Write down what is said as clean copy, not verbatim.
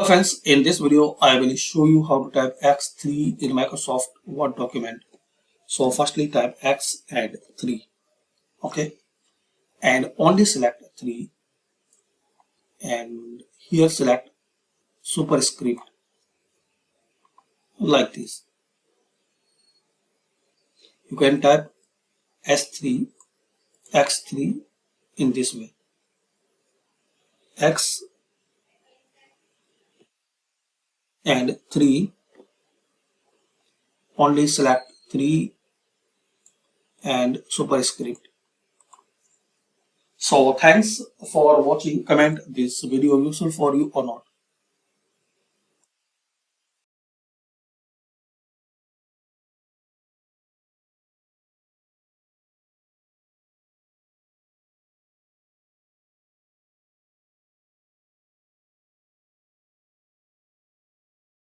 Friends, in this video I will show you how to type X3 in Microsoft Word document. So firstly type X and 3, okay, and only select 3 and here select superscript like this. You can type S3 X3 in this way. X and 3, only select 3 and superscript. So thanks for watching. Comment this video useful for you or not.